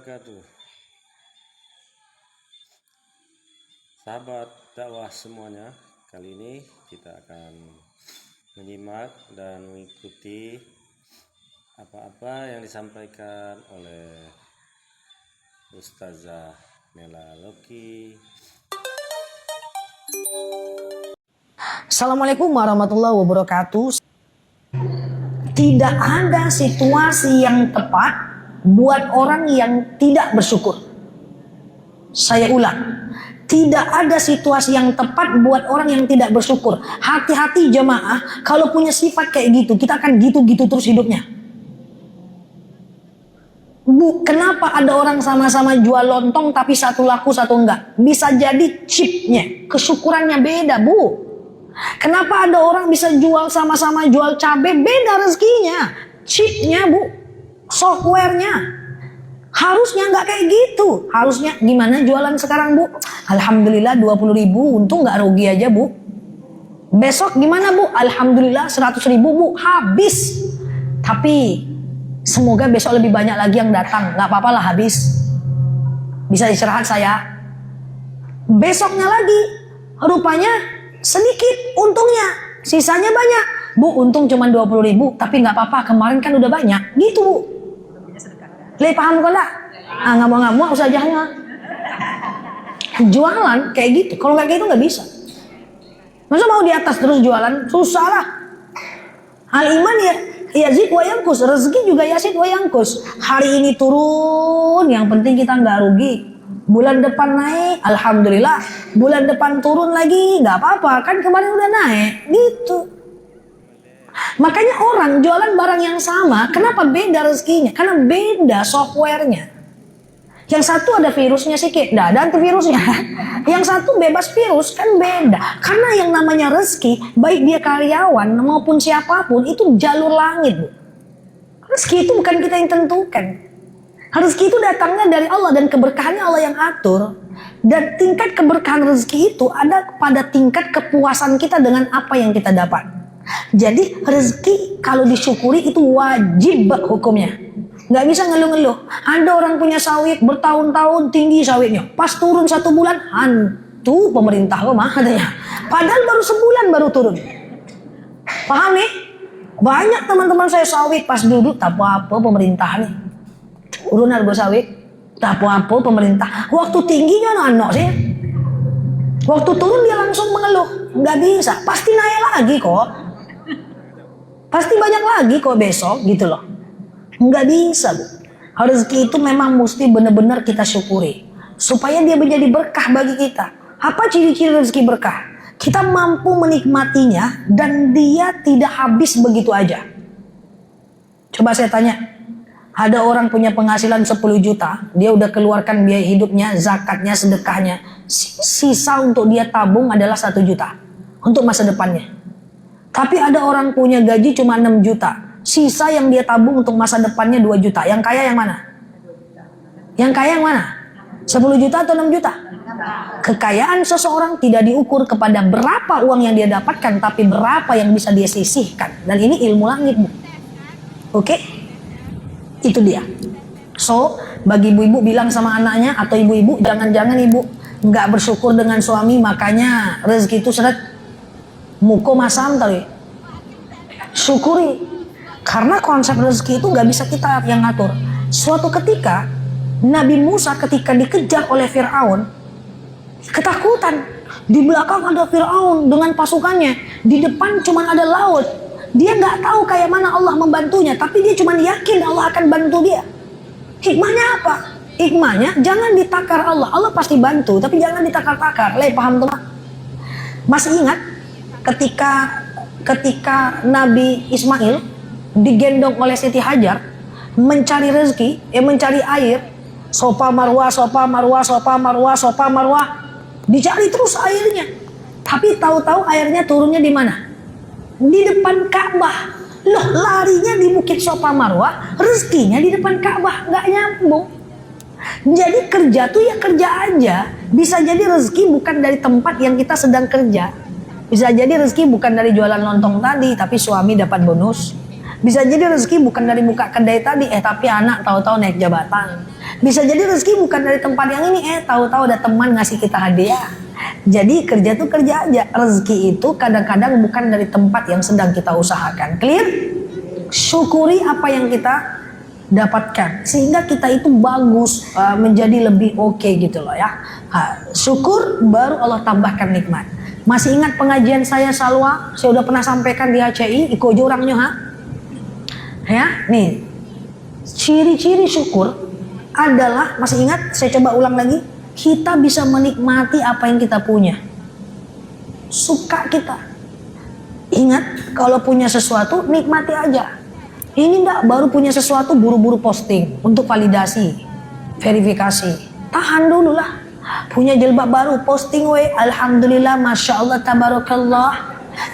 wabarakatuh. Sahabat dakwah semuanya, kali ini kita akan menyimak dan mengikuti apa-apa yang disampaikan oleh Ustazah Nela Loki. Assalamualaikum warahmatullahi wabarakatuh. Tidak ada situasi yang tepat buat orang yang tidak bersyukur. Saya ulang, tidak ada situasi yang tepat buat orang yang tidak bersyukur. Hati-hati jemaah, kalau punya sifat kayak gitu, kita akan gitu-gitu terus hidupnya. Bu, kenapa ada orang sama-sama jual lontong tapi satu laku satu enggak? Bisa jadi chipnya, kesyukurannya beda, Bu. Kenapa ada orang bisa jual sama-sama jual cabai, beda rezekinya, chipnya, Bu, softwarenya. Harusnya nggak kayak gitu. Harusnya gimana jualan sekarang, Bu? Alhamdulillah 20.000, untung nggak rugi aja, Bu. Besok gimana, Bu? Alhamdulillah 100.000, Bu, habis. Tapi semoga besok lebih banyak lagi yang datang. Nggak apa-apa lah, habis. Bisa istirahat saya. Besoknya lagi, rupanya sedikit untungnya, sisanya banyak. Bu, untung cuma 20.000, tapi nggak apa-apa, kemarin kan udah banyak. Gitu, Bu. Paham kok enggak? Nggak mau usahanya. Jualan kayak gitu, kalau nggak kayak gitu nggak bisa. Masa mau di atas terus jualan? Susah lah. Al iman ya yazid wa yanqus, rezeki juga yazid wa yanqus. Hari ini turun, yang penting kita nggak rugi. Bulan depan naik, alhamdulillah. Bulan depan turun lagi, nggak apa-apa, kan kemarin udah naik, gitu. Makanya orang jualan barang yang sama, kenapa beda rezekinya? Karena beda softwarenya. Yang satu ada virusnya sedikit, nggak ada antivirusnya. Yang satu bebas virus, kan beda. Karena yang namanya rezeki, baik dia karyawan maupun siapapun, itu jalur langit, Bu. Rezeki itu bukan kita yang tentukan. Rezeki itu datangnya dari Allah dan keberkahannya Allah yang atur. Dan tingkat keberkahan rezeki itu ada pada tingkat kepuasan kita dengan apa yang kita dapat. Jadi rezeki kalau disyukuri itu wajib hukumnya. Nggak bisa ngeluh-ngeluh. Ada orang punya sawit bertahun-tahun tinggi sawitnya. Pas turun 1 bulan, hantu pemerintah kok mah katanya. Padahal baru sebulan baru turun. Paham nih? Banyak teman-teman saya sawit pas duduk tak apa-apa pemerintah nih. Turun harga sawit, tak apa-apa pemerintah. Waktu tingginya anak sih. Waktu turun dia langsung mengeluh. Nggak bisa, pasti naik lagi kok. Pasti banyak lagi kok besok gitu loh. Nggak bisa, Bu. Rezeki itu memang mesti benar-benar kita syukuri. Supaya dia menjadi berkah bagi kita. Apa ciri-ciri rezeki berkah? Kita mampu menikmatinya dan dia tidak habis begitu aja. Coba saya tanya. Ada orang punya penghasilan 10 juta, dia udah keluarkan biaya hidupnya, zakatnya, sedekahnya. Sisa untuk dia tabung adalah 1 juta untuk masa depannya. Tapi ada orang punya gaji cuma 6 juta, sisa yang dia tabung untuk masa depannya 2 juta. Yang kaya yang mana? Yang kaya yang mana? 10 juta atau 6 juta? Kekayaan seseorang tidak diukur kepada berapa uang yang dia dapatkan, tapi berapa yang bisa dia sisihkan. Dan ini ilmu langit, Bu. Oke? Itu dia. So, bagi ibu-ibu bilang sama anaknya atau ibu-ibu, jangan-jangan ibu nggak bersyukur dengan suami, makanya rezeki itu seret muko masam tadi. Syukuri. Karena konsep rezeki itu nggak bisa kita yang ngatur. Suatu ketika Nabi Musa ketika dikejar oleh Fir'aun, ketakutan. Di belakang ada Fir'aun dengan pasukannya, di depan cuma ada laut. Dia nggak tahu kayak mana Allah membantunya, tapi dia cuma yakin Allah akan bantu dia. Hikmahnya apa? Hikmahnya jangan ditakar Allah. Allah pasti bantu, tapi jangan ditakar-takar. Paham teman? Masih ingat ketika Nabi Ismail digendong oleh Siti Hajar mencari rezeki, mencari air, sofa marwah, sofa marwah, sofa marwah, sofa marwah, dicari terus airnya. Tapi tahu-tahu airnya turunnya di mana? Di depan Ka'bah. Loh, larinya di Bukit Sofa Marwah, rezekinya di depan Ka'bah, nggak nyambung. Jadi kerja tuh ya kerja aja. Bisa jadi rezeki bukan dari tempat yang kita sedang kerja. Bisa jadi rezeki bukan dari jualan lontong tadi, tapi suami dapat bonus. Bisa jadi rezeki bukan dari buka kedai tadi, tapi anak tahu-tahu naik jabatan. Bisa jadi rezeki bukan dari tempat yang ini, tahu-tahu ada teman ngasih kita hadiah. Jadi kerja tuh kerja aja. Rezeki itu kadang-kadang bukan dari tempat yang sedang kita usahakan. Clear? Syukuri apa yang kita dapatkan sehingga kita itu bagus, menjadi lebih oke gitu loh ya. Syukur baru Allah tambahkan nikmat. Masih ingat pengajian saya Salwa? Saya udah pernah sampaikan di HCI, iko aja orangnya ya. Nih, ciri-ciri syukur adalah, masih ingat? Saya coba ulang lagi. Kita bisa menikmati apa yang kita punya. Suka kita. Ingat, kalau punya sesuatu nikmati aja. Ini enggak, baru punya sesuatu buru-buru posting untuk validasi, verifikasi. Tahan dulu lah. Punya jilbab baru posting, alhamdulillah, masya Allah, tabarakallah,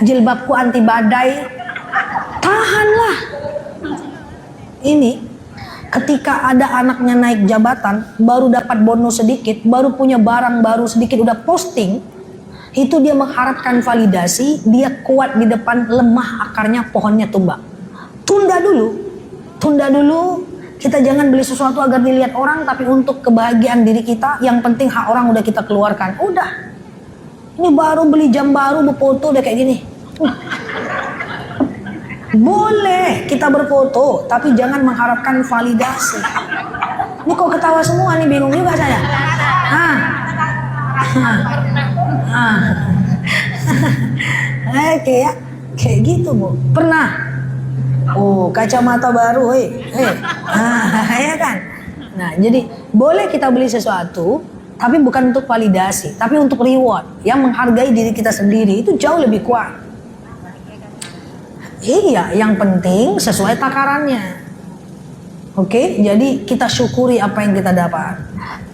jilbabku anti badai. Tahanlah. Ini ketika ada anaknya naik jabatan, baru dapat bonus sedikit, baru punya barang baru sedikit, udah posting, itu dia mengharapkan validasi, dia kuat di depan, lemah akarnya, pohonnya tumbang. Tunda dulu. Kita jangan beli sesuatu agar dilihat orang, tapi untuk kebahagiaan diri kita. Yang penting hak orang udah kita keluarkan. Udah. Ini baru beli jam baru, berfoto udah kayak gini. Boleh kita berfoto, tapi jangan mengharapkan validasi. Ini kok ketawa semua nih, bingung juga saya. Kayak gitu Bu. Pernah. Kacamata baru, ya kan. Nah, jadi boleh kita beli sesuatu, tapi bukan untuk validasi, tapi untuk reward, yang menghargai diri kita sendiri, itu jauh lebih kuat. Iya, yang penting sesuai takarannya. Oke, jadi kita syukuri apa yang kita dapat.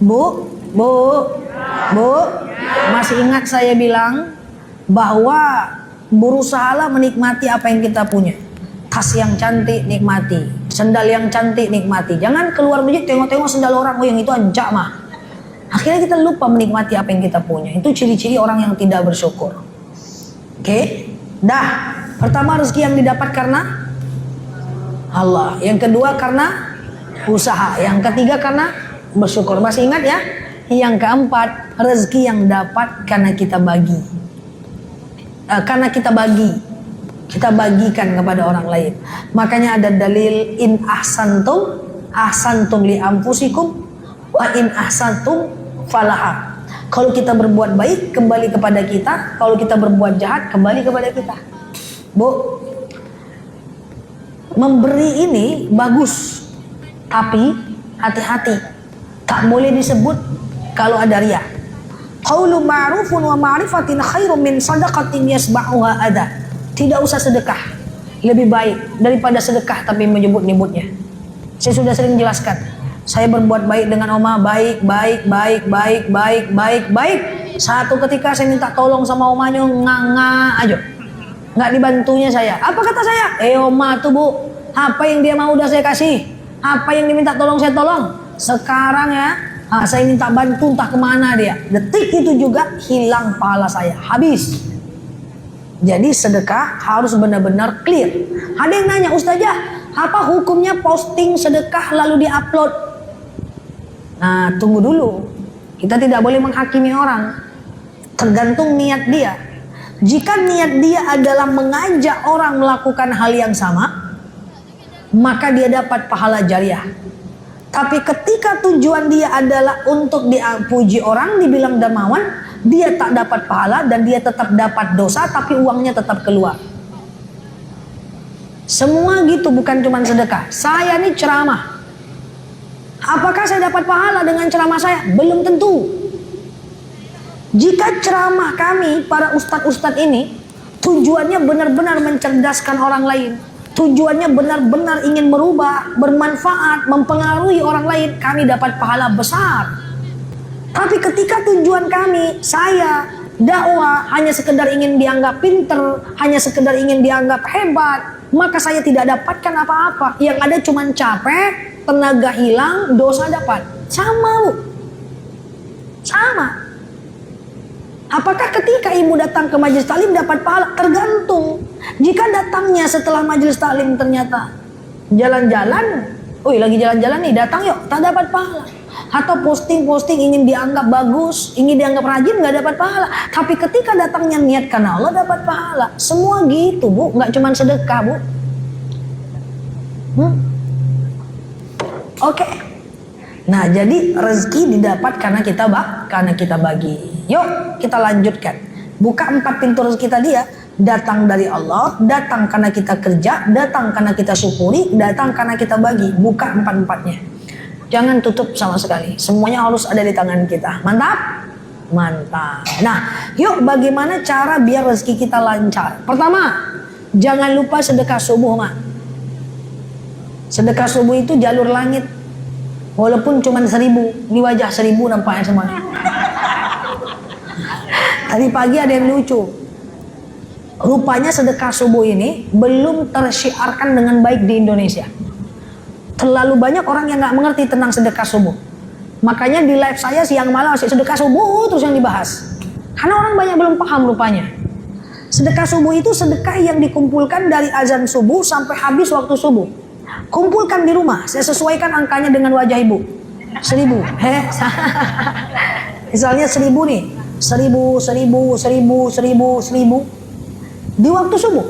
Bu, masih ingat saya bilang bahwa berusahalah menikmati apa yang kita punya. Tas yang cantik nikmati, sendal yang cantik nikmati. Jangan keluar masjid tengok-tengok sendal orang, yang itu anjak mah. Akhirnya kita lupa menikmati apa yang kita punya. Itu ciri-ciri orang yang tidak bersyukur. Oke? Dah. Pertama, rezeki yang didapat karena Allah. Yang kedua karena usaha. Yang ketiga karena bersyukur. Masih ingat ya? Yang keempat, rezeki yang dapat karena kita bagi. Kita bagikan kepada orang lain. Makanya ada dalil, in ahsantum li anfusikum wa in ahsantum falaha. Kalau kita berbuat baik kembali kepada kita, kalau kita berbuat jahat kembali kepada kita. Bu, memberi ini bagus, tapi hati-hati, tak boleh disebut kalau ada riya. Qaulu ma'rufun wa ma'rifatin khairum min sadaqatin yasba'uha adha. Tidak usah sedekah, lebih baik daripada sedekah tapi menyebut-nyebutnya. Saya sudah sering jelaskan. Saya berbuat baik dengan Oma, baik. Satu ketika saya minta tolong sama omanya, aja, nggak dibantunya saya. Apa kata saya? Oma tuh Bu, apa yang dia mau udah saya kasih, apa yang diminta tolong saya tolong. Sekarang ya, saya minta bantu entah kemana dia. Detik itu juga hilang pahala saya, habis. Jadi sedekah harus benar-benar clear. Ada yang nanya, Ustazah, apa hukumnya posting sedekah lalu diupload? Nah, tunggu dulu. Kita tidak boleh menghakimi orang. Tergantung niat dia. Jika niat dia adalah mengajak orang melakukan hal yang sama, maka dia dapat pahala jariah. Tapi ketika tujuan dia adalah untuk dipuji orang, dibilang dermawan, dia tak dapat pahala dan dia tetap dapat dosa, tapi uangnya tetap keluar. Semua gitu, bukan cuma sedekah. Saya ini ceramah. Apakah saya dapat pahala dengan ceramah saya? Belum tentu. Jika ceramah kami, para ustadz-ustadz ini, tujuannya benar-benar mencerdaskan orang lain, tujuannya benar-benar ingin merubah, bermanfaat, mempengaruhi orang lain, kami dapat pahala besar. Tapi ketika tujuan kami, saya dakwah hanya sekedar ingin dianggap pinter, hanya sekedar ingin dianggap hebat, maka saya tidak dapatkan apa-apa. Yang ada cuma capek, tenaga hilang, dosa dapat. Sama Bu. Sama. Apakah ketika ibu datang ke majelis taklim dapat pahala? Tergantung. Jika datangnya setelah majelis taklim ternyata jalan-jalan, lagi jalan-jalan nih, datang yuk, tak dapat pahala. Atau posting-posting ingin dianggap bagus, ingin dianggap rajin, nggak dapat pahala. Tapi ketika datangnya niat karena Allah, dapat pahala. Semua gitu bu, nggak cuma sedekah bu. Oke. Nah jadi rezeki didapat karena kita bagi. Yuk kita lanjutkan. Buka 4 pintu rezeki tadi ya. Datang dari Allah, datang karena kita kerja, datang karena kita syukuri, datang karena kita bagi. Buka 4-4-nya. Jangan tutup sama sekali. Semuanya harus ada di tangan kita. Mantap? Mantap. Nah, yuk bagaimana cara biar rezeki kita lancar? Pertama, jangan lupa sedekah subuh, Mak. Sedekah subuh itu jalur langit. Walaupun cuma 1000, di wajah 1000 nampaknya semuanya. Tadi pagi ada yang lucu. Rupanya sedekah subuh ini belum tersyiarkan dengan baik di Indonesia. Terlalu banyak orang yang nggak mengerti tentang sedekah subuh. Makanya di live saya siang malam masih sedekah subuh terus yang dibahas. Karena orang banyak belum paham rupanya. Sedekah subuh itu sedekah yang dikumpulkan dari azan subuh sampai habis waktu subuh. Kumpulkan di rumah. Saya sesuaikan angkanya dengan wajah ibu. 1000. Misalnya 1000 nih. 1000. Di waktu subuh.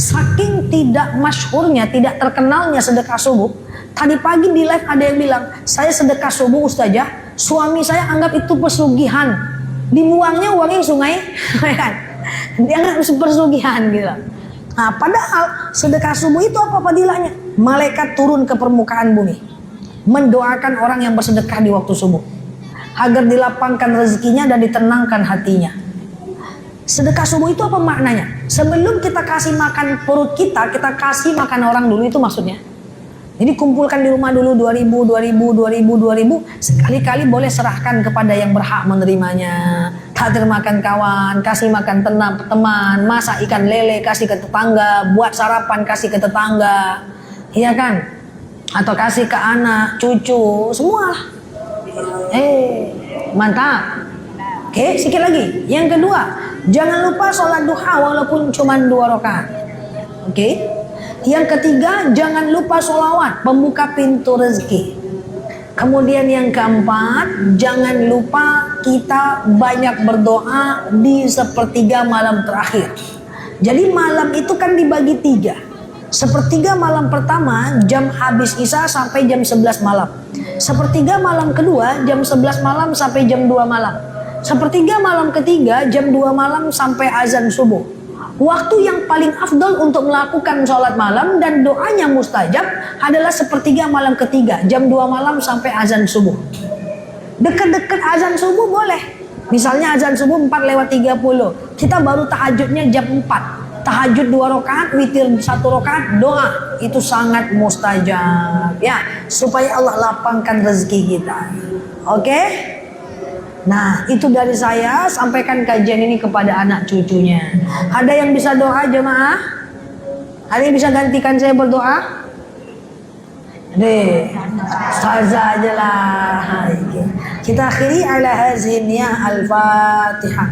Saking tidak masyhurnya, tidak terkenalnya sedekah subuh. Tadi pagi di live ada yang bilang, saya sedekah subuh Ustazah, suami saya anggap itu pesugihan. Dibuangnya uangnya sungai, kan? Dia anggap pesugihan gitu. Nah, padahal sedekah subuh itu apa fadilahnya? Malaikat turun ke permukaan bumi, mendoakan orang yang bersedekah di waktu subuh, agar dilapangkan rezekinya dan ditenangkan hatinya. Sedekah subuh itu apa maknanya? Sebelum kita kasih makan perut kita kasih makan orang dulu, itu maksudnya. Jadi kumpulkan di rumah dulu 2000. Sekali-kali boleh serahkan kepada yang berhak menerimanya. Takdir makan kawan, kasih makan teman, masak ikan lele kasih ke tetangga, buat sarapan kasih ke tetangga, iya kan? Atau kasih ke anak, cucu, semua. Mantap. Oke, sikit lagi. Yang kedua, jangan lupa sholat duha walaupun cuma 2 rakaat. Oke. Yang ketiga, jangan lupa sholawat, pembuka pintu rezeki. Kemudian yang keempat, jangan lupa kita banyak berdoa di sepertiga malam terakhir. Jadi malam itu kan dibagi 3. Sepertiga malam pertama jam habis isya sampai jam 11 malam. Sepertiga malam kedua jam 11 malam sampai jam 2 malam. Sepertiga malam ketiga jam 2 malam sampai azan subuh. Waktu yang paling afdol untuk melakukan sholat malam dan doanya mustajab adalah sepertiga malam ketiga jam 2 malam sampai azan subuh. Dekat-dekat azan subuh boleh. Misalnya azan subuh 4:30, kita baru tahajudnya jam 4. Tahajud 2 rakaat, witir 1 rakaat, doa itu sangat mustajab ya, supaya Allah lapangkan rezeki kita. Oke? Nah, itu dari saya, sampaikan kajian ini kepada anak cucunya. Ada yang bisa doa jemaah? Ada yang bisa gantikan saya berdoa? Deh, ustazah aja lah. Kita akhiri ala haziniyah al-Fatihah.